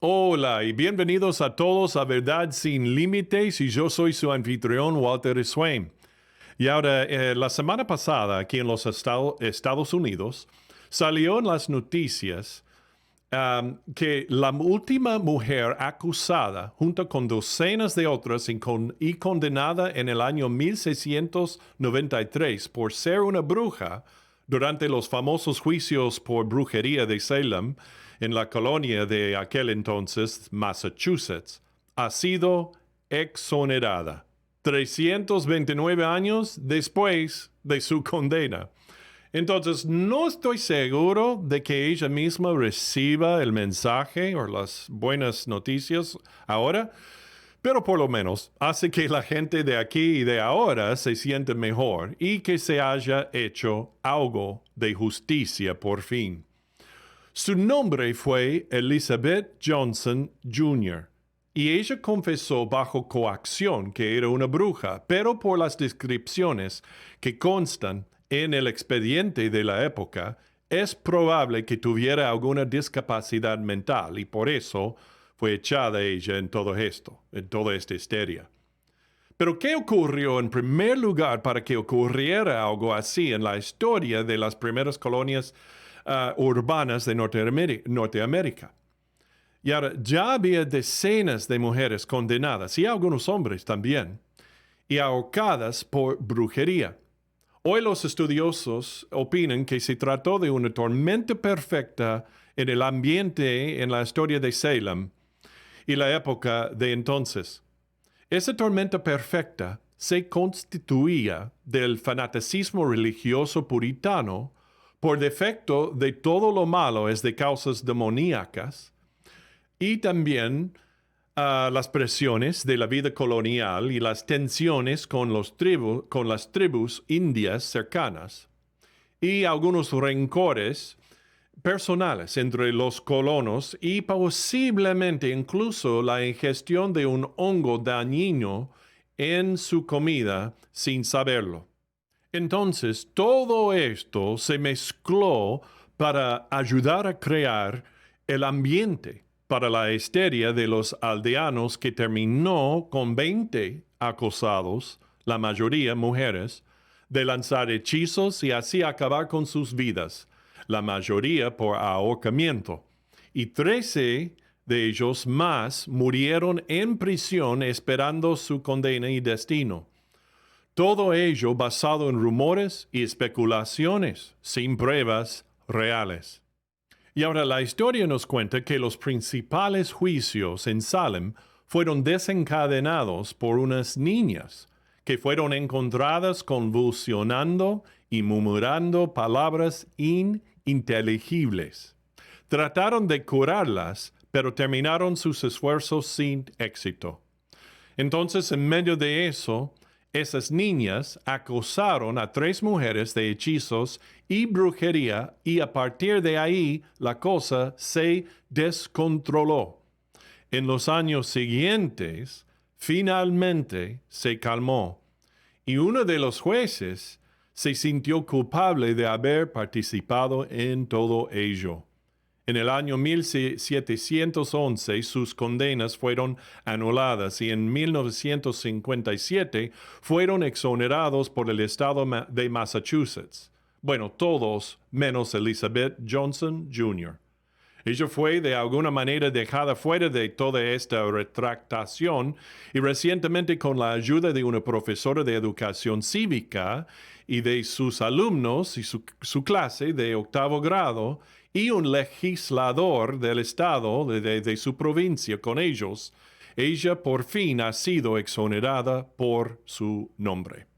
Hola y bienvenidos a todos a Verdad Sin Límites y yo soy su anfitrión Walter Swain. Y ahora, la semana pasada aquí en los Estados Unidos salió en las noticias que la última mujer acusada junto con docenas de otras y condenada en el año 1693 por ser una bruja durante los famosos juicios por brujería de Salem en la colonia de aquel entonces, Massachusetts, ha sido exonerada 329 años después de su condena. Entonces, no estoy seguro de que ella misma reciba el mensaje o las buenas noticias ahora, pero por lo menos hace que la gente de aquí y de ahora se siente mejor y que se haya hecho algo de justicia por fin. Su nombre fue Elizabeth Johnson Jr. y ella confesó bajo coacción que era una bruja, pero por las descripciones que constan en el expediente de la época, es probable que tuviera alguna discapacidad mental y por eso fue echada ella en todo esto, en toda esta histeria. Pero ¿qué ocurrió en primer lugar para que ocurriera algo así en la historia de las primeras colonias urbanas de Norteamérica? Y ahora, ya había decenas de mujeres condenadas, y algunos hombres también, y ahorcadas por brujería. Hoy los estudiosos opinan que se trató de una tormenta perfecta en el ambiente en la historia de Salem y la época de entonces. Esa tormenta perfecta se constituía del fanaticismo religioso puritano por defecto de todo lo malo es de causas demoníacas y también las presiones de la vida colonial y las tensiones con las tribus indias cercanas y algunos rencores personales entre los colonos y posiblemente incluso la ingestión de un hongo dañino en su comida sin saberlo. Entonces, todo esto se mezcló para ayudar a crear el ambiente para la histeria de los aldeanos que terminó con 20 acosados, la mayoría mujeres, de lanzar hechizos y así acabar con sus vidas, la mayoría por ahorcamiento, y 13 de ellos más murieron en prisión esperando su condena y destino. Todo ello basado en rumores y especulaciones, sin pruebas reales. Y ahora la historia nos cuenta que los principales juicios en Salem fueron desencadenados por unas niñas que fueron encontradas convulsionando y murmurando palabras ininteligibles. Trataron de curarlas, pero terminaron sus esfuerzos sin éxito. Entonces, en medio de eso, esas niñas acusaron a 3 mujeres de hechizos y brujería y a partir de ahí la cosa se descontroló. En los años siguientes, finalmente se calmó y uno de los jueces se sintió culpable de haber participado en todo ello. En el año 1711 sus condenas fueron anuladas y en 1957 fueron exonerados por el estado de Massachusetts. Bueno, todos menos Elizabeth Johnson Jr. Ella fue de alguna manera dejada fuera de toda esta retractación y recientemente con la ayuda de una profesora de educación cívica y de sus alumnos y su clase de 8º grado y un legislador del estado de su provincia con ellos, ella por fin ha sido exonerada por su nombre.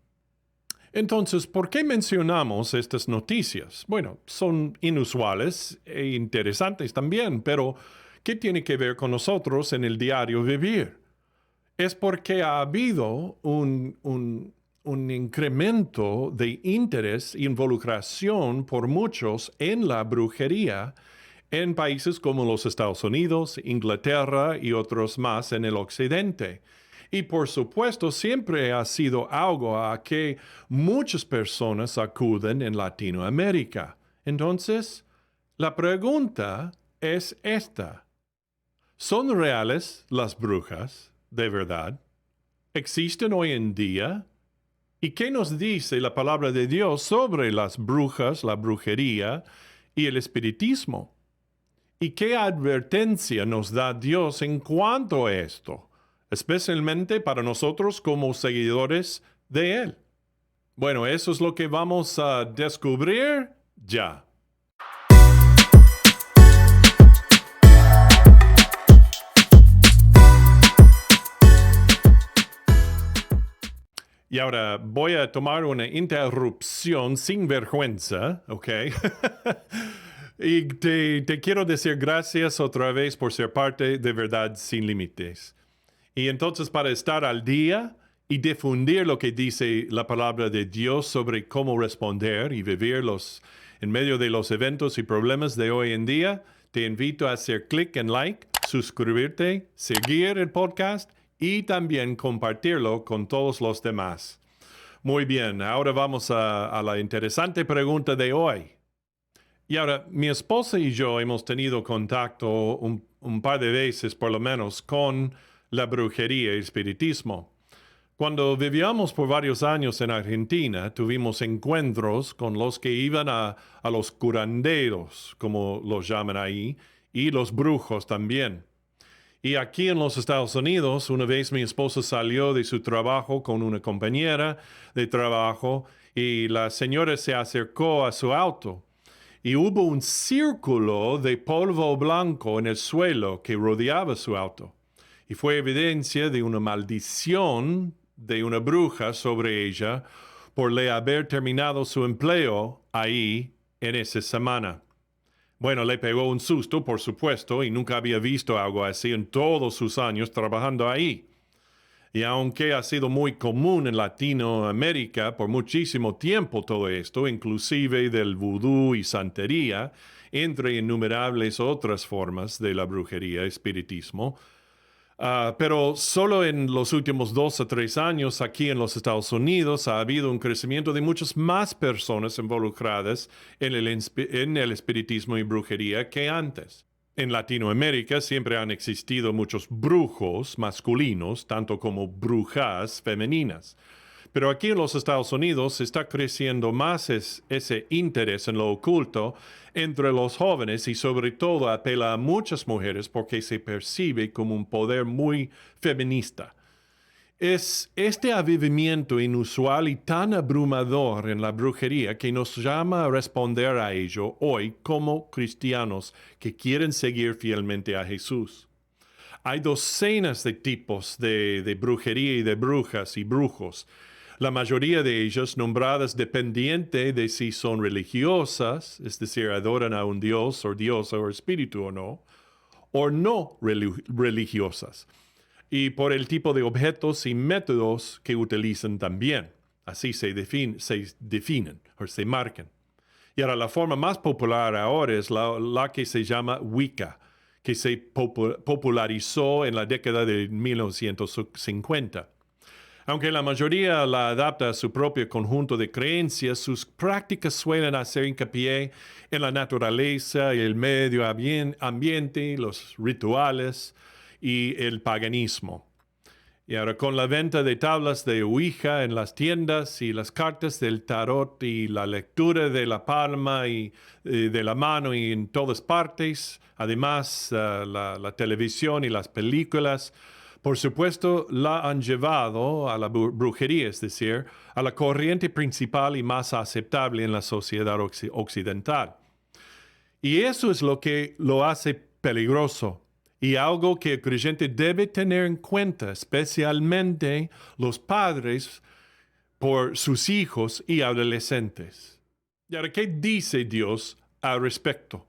Entonces, ¿por qué mencionamos estas noticias? Bueno, son inusuales e interesantes también, pero ¿qué tiene que ver con nosotros en el diario vivir? Es porque ha habido un incremento de interés e involucración por muchos en la brujería en países como los Estados Unidos, Inglaterra y otros más en el occidente. Y por supuesto, siempre ha sido algo a que muchas personas acuden en Latinoamérica. Entonces, la pregunta es esta. ¿Son reales las brujas, de verdad? ¿Existen hoy en día? ¿Y qué nos dice la palabra de Dios sobre las brujas, la brujería y el espiritismo? ¿Y qué advertencia nos da Dios en cuanto a esto, especialmente para nosotros como seguidores de Él? Bueno, eso es lo que vamos a descubrir ya. Y ahora voy a tomar una interrupción sin vergüenza, ¿ok? Y te quiero decir gracias otra vez por ser parte de Verdad Sin Límites. Y entonces para estar al día y difundir lo que dice la palabra de Dios sobre cómo responder y vivirlos en medio de los eventos y problemas de hoy en día, te invito a hacer clic en like, suscribirte, seguir el podcast y también compartirlo con todos los demás. Muy bien, ahora vamos a la interesante pregunta de hoy. Y ahora, mi esposa y yo hemos tenido contacto un par de veces por lo menos con la brujería y espiritismo. Cuando vivíamos por varios años en Argentina, tuvimos encuentros con los que iban a los curanderos, como los llaman ahí, y los brujos también. Y aquí en los Estados Unidos, una vez mi esposa salió de su trabajo con una compañera de trabajo y la señora se acercó a su auto y hubo un círculo de polvo blanco en el suelo que rodeaba su auto. Y fue evidencia de una maldición de una bruja sobre ella por le haber terminado su empleo ahí en esa semana. Bueno, le pegó un susto, por supuesto, y nunca había visto algo así en todos sus años trabajando ahí. Y aunque ha sido muy común en Latinoamérica por muchísimo tiempo todo esto, inclusive del vudú y santería, entre innumerables otras formas de la brujería, espiritismo, pero solo en los últimos 2 o 3 años aquí en los Estados Unidos ha habido un crecimiento de muchas más personas involucradas en el espiritismo y brujería que antes. En Latinoamérica siempre han existido muchos brujos masculinos, tanto como brujas femeninas. Pero aquí en los Estados Unidos está creciendo más ese interés en lo oculto entre los jóvenes y sobre todo apela a muchas mujeres porque se percibe como un poder muy feminista. Es este avivamiento inusual y tan abrumador en la brujería que nos llama a responder a ello hoy como cristianos que quieren seguir fielmente a Jesús. Hay docenas de tipos de brujería y de brujas y brujos, la mayoría de ellas nombradas dependiente de si son religiosas, es decir, adoran a un dios o diosa o espíritu o no religiosas, y por el tipo de objetos y métodos que utilizan también. Así se definen o se marcan. Y ahora la forma más popular ahora es la que se llama Wicca, que se popularizó en la década de 1950. Aunque la mayoría la adapta a su propio conjunto de creencias, sus prácticas suelen hacer hincapié en la naturaleza, el medio ambiente, los rituales y el paganismo. Y ahora con la venta de tablas de Ouija en las tiendas y las cartas del tarot y la lectura de la palma y de la mano y en todas partes, además la televisión y las películas, por supuesto, la han llevado a la brujería, es decir, a la corriente principal y más aceptable en la sociedad occidental. Y eso es lo que lo hace peligroso y algo que el creyente debe tener en cuenta, especialmente los padres por sus hijos y adolescentes. ¿Y ahora qué dice Dios al respecto?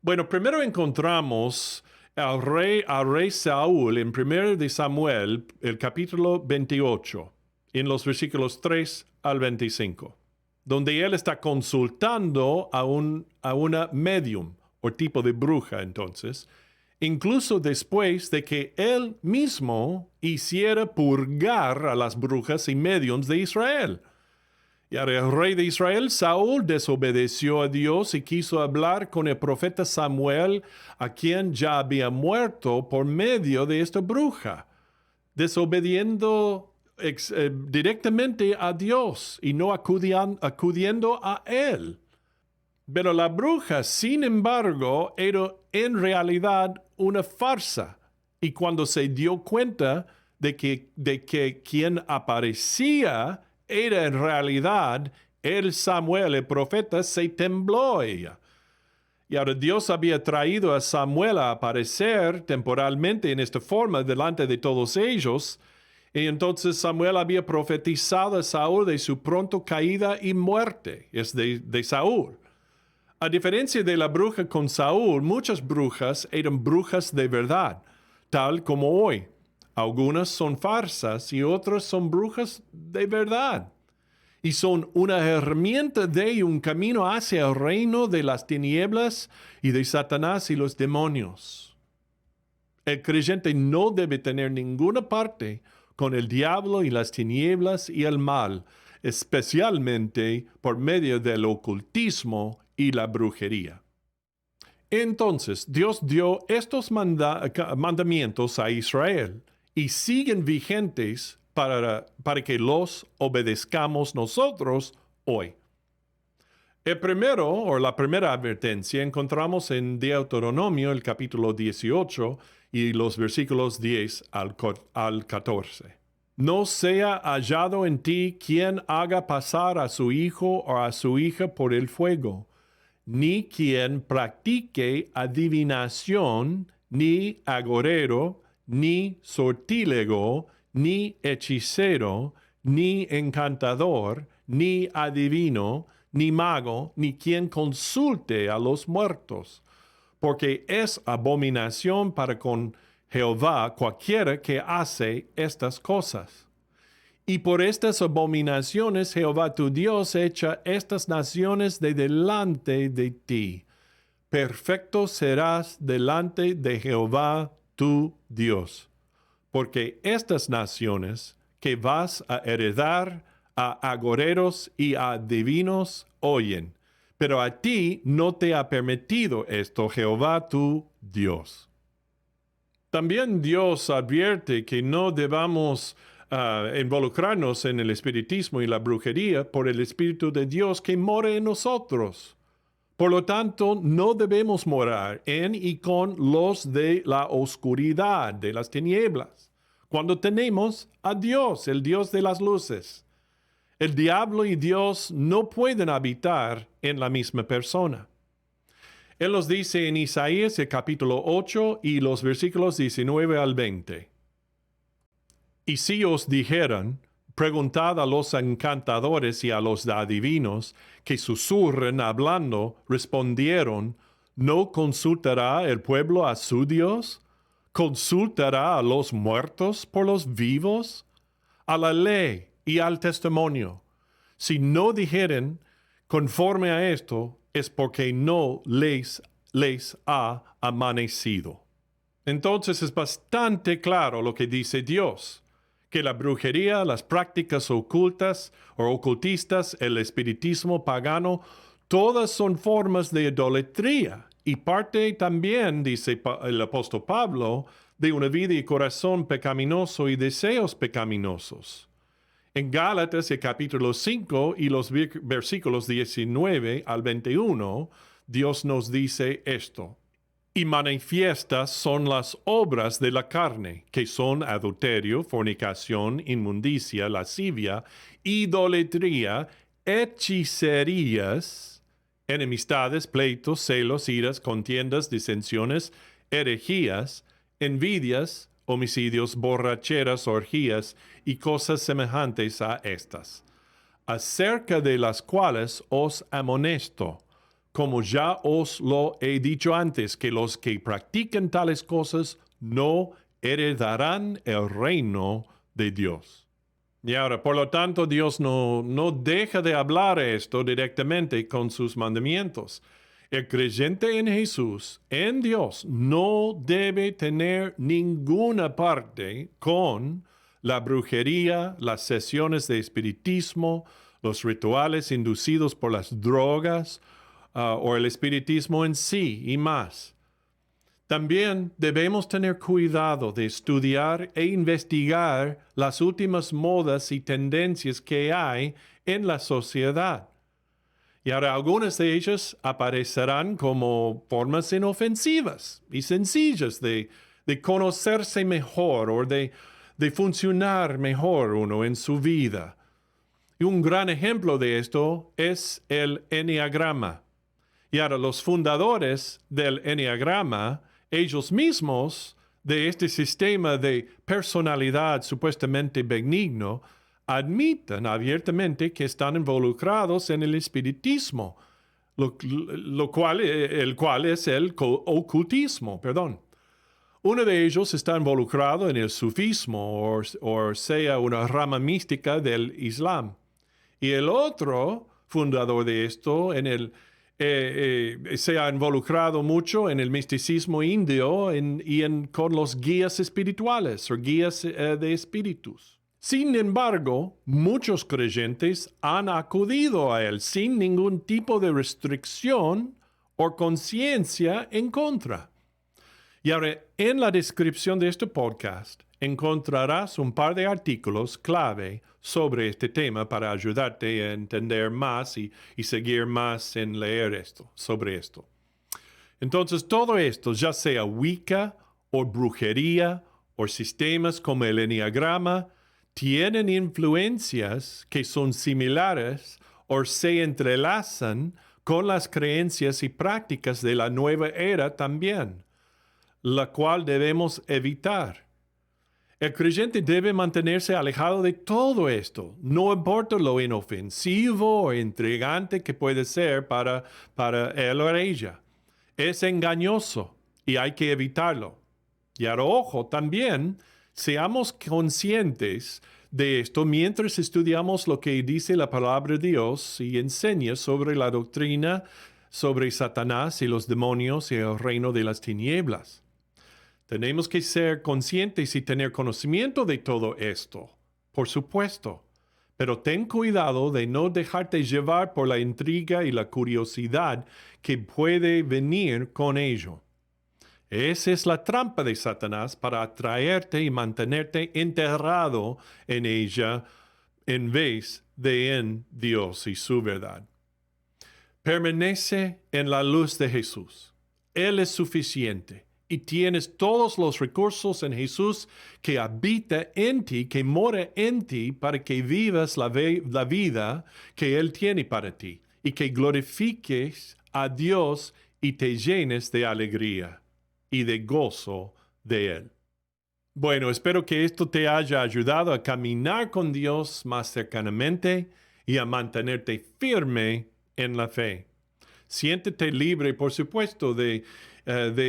Bueno, primero encontramos al rey Saúl en 1 de Samuel, el capítulo 28, en los versículos 3 al 25, donde él está consultando a una medium o tipo de bruja entonces, incluso después de que él mismo hiciera purgar a las brujas y mediums de Israel. Y ahora el rey de Israel, Saúl, desobedeció a Dios y quiso hablar con el profeta Samuel, a quien ya había muerto por medio de esta bruja, desobediendo directamente a Dios y no acudiendo a él. Pero la bruja, sin embargo, era en realidad una farsa. Y cuando se dio cuenta de que quien aparecía era en realidad el Samuel, el profeta, se tembló ella. Y ahora Dios había traído a Samuel a aparecer temporalmente en esta forma delante de todos ellos. Y entonces Samuel había profetizado a Saúl de su pronto caída y muerte. Es de Saúl. A diferencia de la bruja con Saúl, muchas brujas eran brujas de verdad, tal como hoy. Algunas son farsas y otras son brujas de verdad. Y son una herramienta de un camino hacia el reino de las tinieblas y de Satanás y los demonios. El creyente no debe tener ninguna parte con el diablo y las tinieblas y el mal, especialmente por medio del ocultismo y la brujería. Entonces Dios dio estos mandamientos a Israel y siguen vigentes para que los obedezcamos nosotros hoy. El primero, o la primera advertencia, encontramos en Deuteronomio, el capítulo 18 y los versículos 10 al 14. No sea hallado en ti quien haga pasar a su hijo o a su hija por el fuego, ni quien practique adivinación, ni agorero, ni sortílego, ni hechicero, ni encantador, ni adivino, ni mago, ni quien consulte a los muertos, porque es abominación para con Jehová cualquiera que hace estas cosas. Y por estas abominaciones Jehová tu Dios echa estas naciones de delante de ti. Perfecto serás delante de Jehová tu Dios. Porque estas naciones que vas a heredar a agoreros y a adivinos oyen, pero a ti no te ha permitido esto Jehová tu Dios. También Dios advierte que no debamos involucrarnos en el espiritismo y la brujería por el Espíritu de Dios que mora en nosotros. Por lo tanto, no debemos morar en y con los de la oscuridad, de las tinieblas, cuando tenemos a Dios, el Dios de las luces. El diablo y Dios no pueden habitar en la misma persona. Él nos dice en Isaías el capítulo 8 y los versículos 19 al 20. Y si os dijeran, preguntad a los encantadores y a los adivinos que susurren hablando, respondieron, ¿no consultará el pueblo a su Dios? ¿Consultará a los muertos por los vivos? A la ley y al testimonio. Si no dijeren conforme a esto, es porque no les ha amanecido. Entonces es bastante claro lo que dice Dios, que la brujería, las prácticas ocultas o ocultistas, el espiritismo pagano, todas son formas de idolatría y parte también, dice el apóstol Pablo, de una vida y corazón pecaminoso y deseos pecaminosos. En Gálatas, el capítulo 5 y los versículos 19 al 21, Dios nos dice esto. Y manifiestas son las obras de la carne, que son adulterio, fornicación, inmundicia, lascivia, idolatría, hechicerías, enemistades, pleitos, celos, iras, contiendas, disensiones, herejías, envidias, homicidios, borracheras, orgías y cosas semejantes a estas, acerca de las cuales os amonesto, como ya os lo he dicho antes, que los que practican tales cosas no heredarán el reino de Dios. Y ahora, por lo tanto, Dios no deja de hablar esto directamente con sus mandamientos. El creyente en Jesús, en Dios, no debe tener ninguna parte con la brujería, las sesiones de espiritismo, los rituales inducidos por las drogas o el espiritismo en sí y más. También debemos tener cuidado de estudiar e investigar las últimas modas y tendencias que hay en la sociedad. Y ahora algunas de ellas aparecerán como formas inofensivas y sencillas de conocerse mejor o de funcionar mejor uno en su vida. Y un gran ejemplo de esto es el enneagrama. Y ahora los fundadores del enneagrama, ellos mismos, de este sistema de personalidad supuestamente benigno, admiten abiertamente que están involucrados en el espiritismo, el cual es el ocultismo, perdón. Uno de ellos está involucrado en el sufismo, o sea, una rama mística del Islam. Y el otro fundador de esto se ha involucrado mucho en el misticismo indio con los guías espirituales o guías de espíritus. Sin embargo, muchos creyentes han acudido a él sin ningún tipo de restricción o conciencia en contra. Y ahora, en la descripción de este podcast encontrarás un par de artículos clave sobre este tema para ayudarte a entender más y seguir más en leer sobre esto. Entonces, todo esto, ya sea Wicca o brujería o sistemas como el enneagrama, tienen influencias que son similares o se entrelazan con las creencias y prácticas de la nueva era también, la cual debemos evitar. El creyente debe mantenerse alejado de todo esto, no importa lo inofensivo o intrigante que puede ser para él o ella. Es engañoso y hay que evitarlo. Y ahora, ojo, también seamos conscientes de esto mientras estudiamos lo que dice la palabra de Dios y enseña sobre la doctrina sobre Satanás y los demonios y el reino de las tinieblas. Tenemos que ser conscientes y tener conocimiento de todo esto, por supuesto, pero ten cuidado de no dejarte llevar por la intriga y la curiosidad que puede venir con ello. Esa es la trampa de Satanás para atraerte y mantenerte enterrado en ella en vez de en Dios y su verdad. Permanece en la luz de Jesús. Él es suficiente. Y tienes todos los recursos en Jesús que habita en ti, que mora en ti, para que vivas la vida que Él tiene para ti y que glorifiques a Dios y te llenes de alegría y de gozo de Él. Bueno, espero que esto te haya ayudado a caminar con Dios más cercanamente y a mantenerte firme en la fe. Siéntete libre, por supuesto, de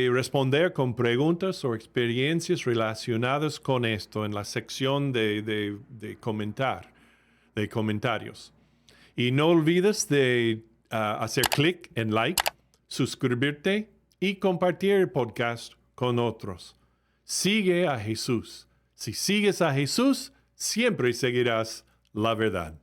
responder con preguntas o experiencias relacionadas con esto en la sección de comentarios. Y no olvides de hacer clic en like, suscribirte y compartir el podcast con otros. Sigue a Jesús. Si sigues a Jesús, siempre seguirás la verdad.